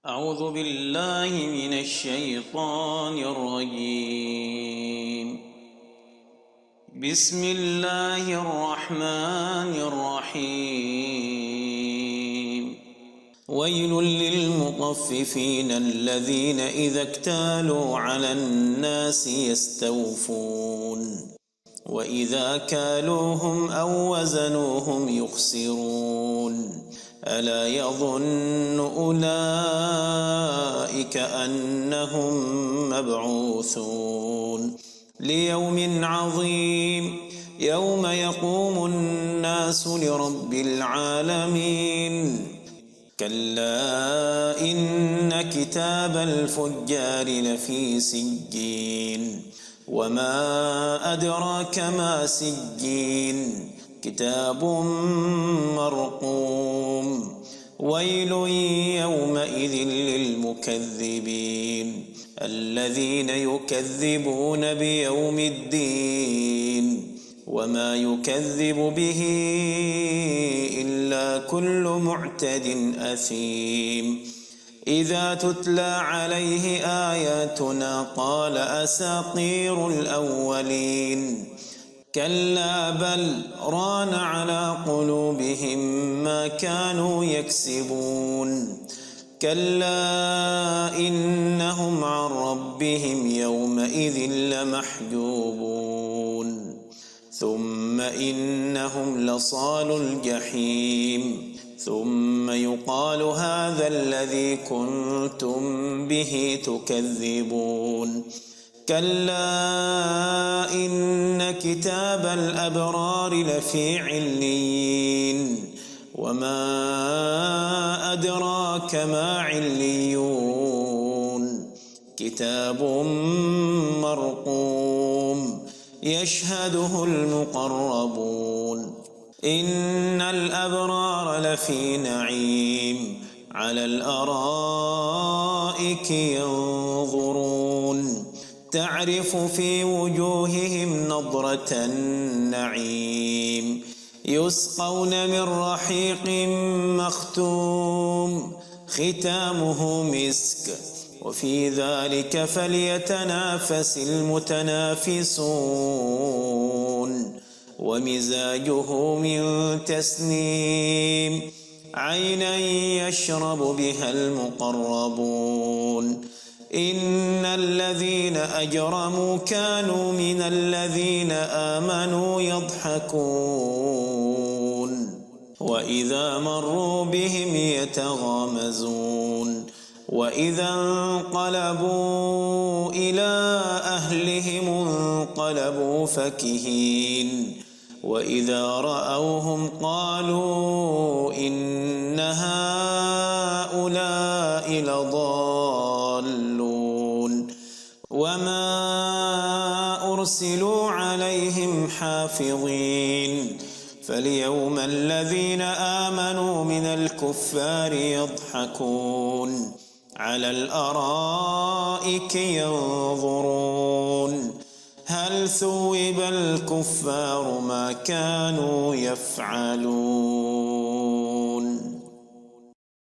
أعوذ بالله من الشيطان الرجيم. بسم الله الرحمن الرحيم. ويل للمطففين الذين إذا اكتالوا على الناس يستوفون وإذا كالوهم أو وزنوهم يخسرون ألا يظن أولئك أنهم مبعوثون ليوم عظيم يوم يقوم الناس لرب العالمين. كلا إن كتاب الفجار لفي سجين وما أدراك ما سجين كتاب مرقوم. ويل يومئذ للمكذبين الذين يكذبون بيوم الدين وما يكذب به إلا كل معتد أثيم. إذا تتلى عليه آياتنا قال أساطير الأولين. كلا بل ران على قلوبهم ما كانوا يكسبون. كلا إنهم عن ربهم يومئذ لمحجوبون. ثم إنهم لصالو الجحيم ثم يقال هذا الذي كنتم به تكذبون. كلا إن كتاب الأبرار لفي عليين وما أدراك ما عليون كتاب مرقوم يشهده المقربون. إن الأبرار لفي نعيم على الأرائك ينظرون تعرف في وجوههم نضرة النعيم يسقون من رحيق مختوم ختامه مسك وفي ذلك فليتنافس المتنافسون. ومزاجه من تسنيم عينا يشرب بها المقربون. إن الذين أجرموا كانوا من الذين آمنوا يضحكون وإذا مروا بهم يتغامزون وإذا انقلبوا إلى أهلهم انقلبوا فكهين وإذا رأوهم قالوا إن هؤلاء لضالون وما أرسلوا عليهم حافظين. فاليوم الذين آمنوا من الكفار يضحكون على الأرائك ينظرون هل ثوب الكفار ما كانوا يفعلون.